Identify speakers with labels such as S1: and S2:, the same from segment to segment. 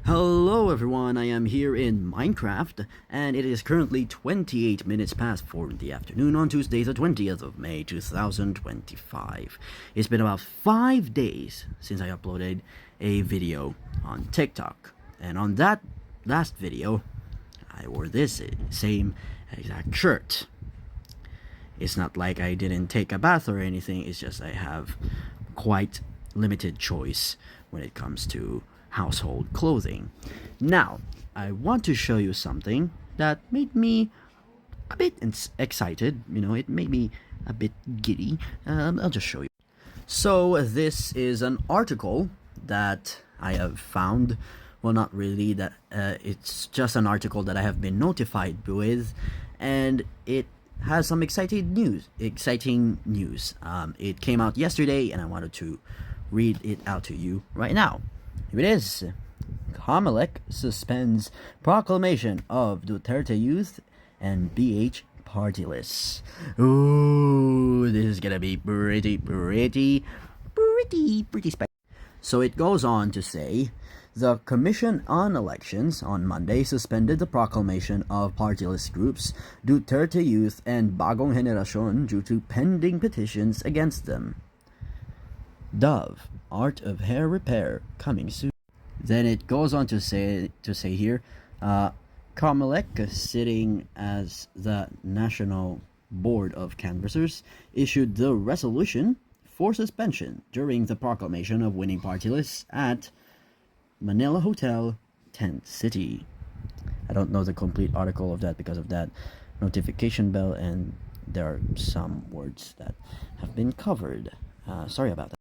S1: Hello everyone, I am here in Minecraft, and it is currently 28 minutes past 4 in the afternoon on Tuesday the 20th of May 2025. It's been about 5 days since I uploaded a video on TikTok, and on that last video, I wore this same exact shirt. It's not like I didn't take a bath or anything, it's just I have quite limited choice when it comes to household clothing. Now, I want to show you something that made me a bit excited. It made me a bit giddy. I'll just show you. So this is an article that I have found. Well, not really. It's just an article that I have been notified with, and it has some exciting news. It came out yesterday, and I wanted to read it out to you right now. Here it is. Comelec suspends proclamation of Duterte youth and BH party lists. Ooh, this is gonna be pretty spicy. So it goes on to say, the Commission on Elections on Monday suspended the proclamation of party list groups Duterte Youth and Bagong Generacion due to pending petitions against them. Dove, Art of Hair Repair, coming soon. Then it goes on to say here, Comelec, sitting as the National Board of Canvassers, issued the resolution for suspension during the proclamation of winning party lists at Manila Hotel, Tent City. I don't know the complete article of that because of that notification bell, and there are some words that have been covered. Sorry about that.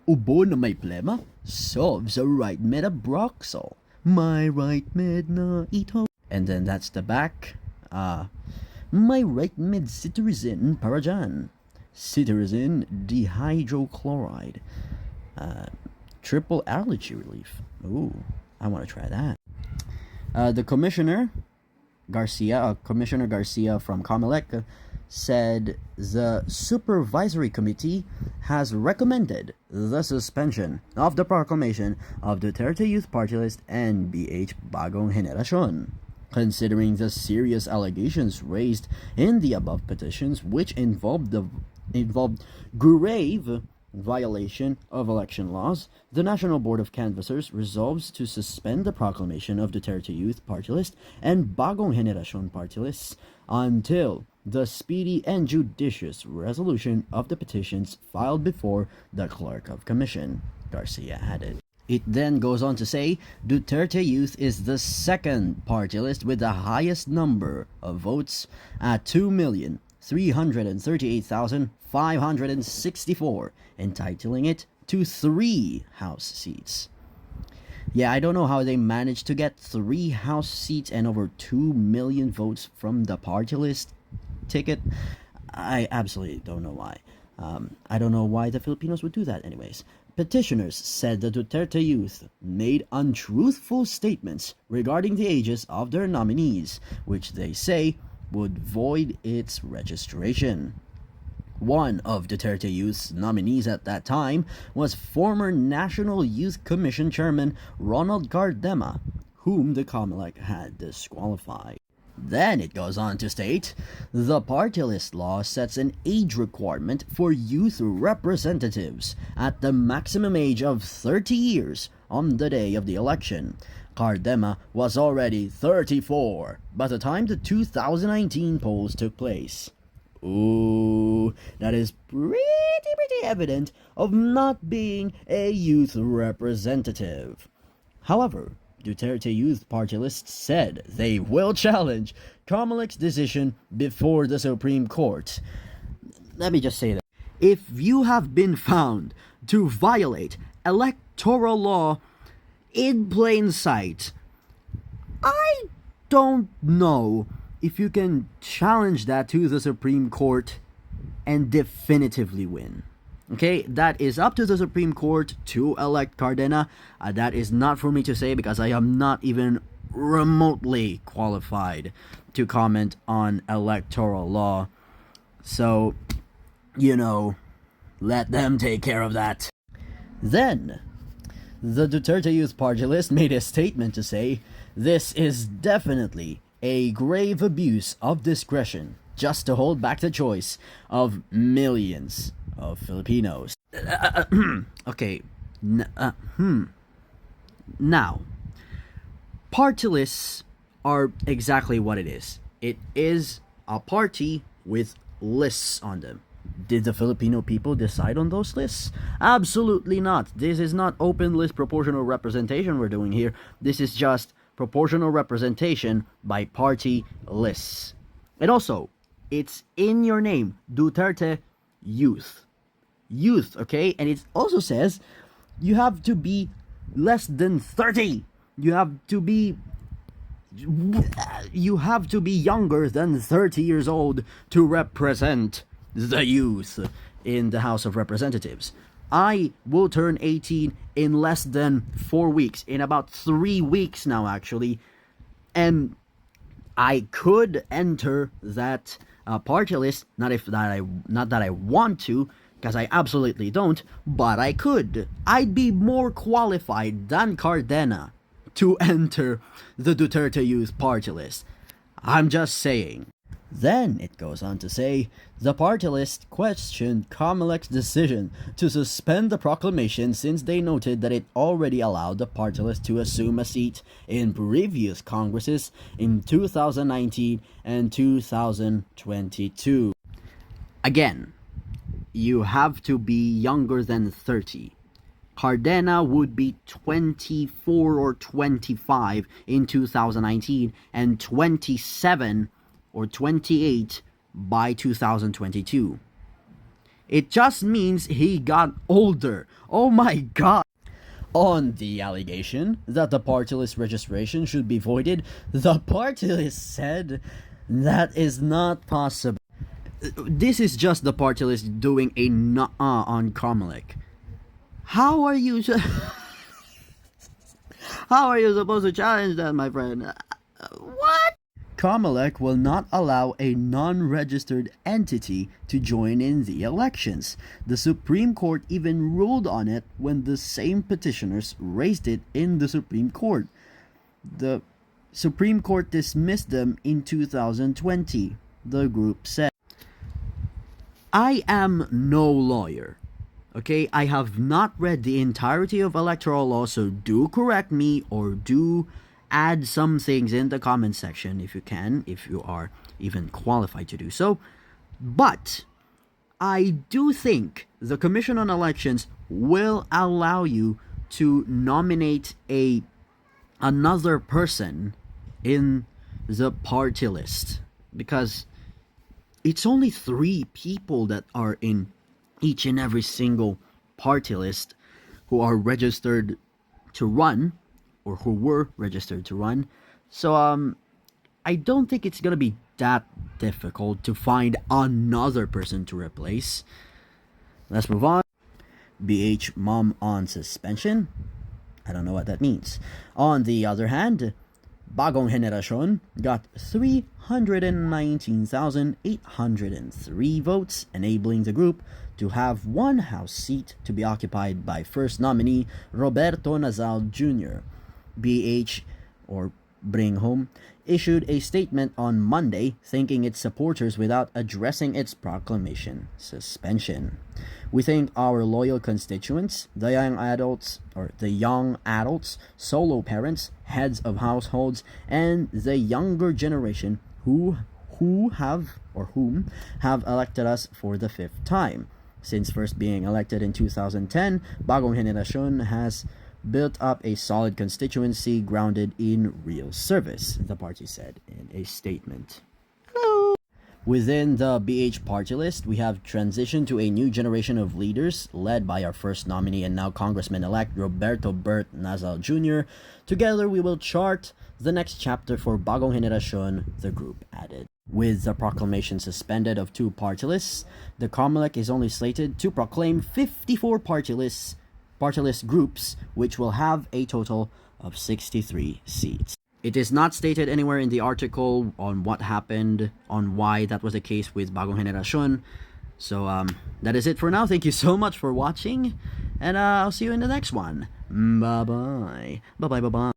S1: Ubo na may plema solves a right metabroxol. My right med na ito. And then that's the back. My right med cetirizine parajan. Cetirizine dihydrochloride. Triple allergy relief. Ooh, I want to try that. The Commissioner Garcia from Comelec, said the Supervisory Committee has recommended the suspension of the proclamation of Duterte Youth Party List and BH Bagong Generacion, considering the serious allegations raised in the above petitions, which involved grave violation of election laws. The National Board of Canvassers resolves to suspend the proclamation of Duterte Youth Party List and Bagong Generacion Party Lists until the speedy and judicious resolution of the petitions filed before the Clerk of Commission, Garcia added. It then goes on to say, Duterte Youth is the second party list with the highest number of votes at 2,338,564, entitling it to 3 House seats. Yeah, I don't know how they managed to get 3 House seats and over 2 million votes from the party list ticket. I absolutely don't know why. I don't know why the Filipinos would do that anyways. Petitioners said the Duterte Youth made untruthful statements regarding the ages of their nominees, which they say would void its registration. One of Duterte Youth's nominees at that time was former National Youth Commission Chairman Ronald Cardema, whom the Comelec had disqualified. Then it goes on to state, the party list law sets an age requirement for youth representatives at the maximum age of 30 years on the day of the election. Cardema was already 34 by the time the 2019 polls took place. Ooh, that is pretty evident of not being a youth representative. However, Duterte Youth Party List said they will challenge Comelec's decision before the Supreme Court. Let me just say that if you have been found to violate electoral law in plain sight, I don't know if you can challenge that to the Supreme Court and definitively win. Okay, that is up to the Supreme Court to elect Cardena. That is not for me to say because I am not even remotely qualified to comment on electoral law. So, let them take care of that. Then, The Duterte Youth Party list made a statement to say, "This is definitely a grave abuse of discretion just to hold back the choice of millions of Filipinos." Okay. Now, party lists are exactly what it is. It is a party with lists on them. Did the Filipino people decide on those lists? Absolutely not. This is not open list proportional representation we're doing here. This is just proportional representation by party lists. And also, it's in your name, Duterte Youth. Youth, okay? And it also says you have to be less than 30. You have to be younger than 30 years old to represent the youth in the House of Representatives. I will turn 18 in less than 4 weeks, in about 3 weeks now actually, and I could enter that party list. Not that I want to, because I absolutely don't, but I could. I'd be more qualified than Cardena to enter the Duterte Youth Party list. I'm just saying. Then it goes on to say, the party list questioned Comelec's decision to suspend the proclamation since they noted that it already allowed the party list to assume a seat in previous Congresses in 2019 and 2022. Again, you have to be younger than 30. Cardena would be 24 or 25 in 2019 and 27 or 28 by 2022. It just means he got older. Oh my god. On the allegation that the party list registration should be voided, the party list said that is not possible. This is just the party list doing a nuh-uh on Comelec. How are you supposed to challenge that, my friend? What? Comelec will not allow a non-registered entity to join in the elections. The Supreme Court even ruled on it when the same petitioners raised it in the Supreme Court. The Supreme Court dismissed them in 2020, the group said. I am no lawyer. Okay, I have not read the entirety of electoral law, so do correct me or do add some things in the comment section if you can, if you are even qualified to do so. But I do think the Commission on Elections will allow you to nominate another person in the party list, because it's only 3 people that are in each and every single party list who are registered to run, or who were registered to run. So I don't think it's gonna be that difficult to find another person to replace. Let's move on. BH mom on suspension. I don't know what that means. On the other hand, Bagong Henerasyon got 319,803 votes, enabling the group to have 1 House seat to be occupied by first nominee Roberto Nazal Jr. BH, or Bring Home, issued a statement on Monday thanking its supporters without addressing its proclamation suspension. We thank our loyal constituents, the young adults, solo parents, heads of households, and the younger generation whom have elected us for the 5th time. Since first being elected in 2010, Bagong Henerasyon has built up a solid constituency grounded in real service, the party said in a statement. Hello. Within the BH party list, we have transitioned to a new generation of leaders led by our first nominee and now Congressman-elect Roberto Bert Nazal Jr. Together, we will chart the next chapter for Bagong Henerasyon, the group added. With the proclamation suspended of 2 party lists, the Comelec is only slated to proclaim 54 party list groups, which will have a total of 63 seats. It is not stated anywhere in the article on what happened, on why that was the case with Bagong Henerasyon. So that is it for now. Thank you so much for watching, and I'll see you in the next one. Bye bye. Bye bye. Bye bye.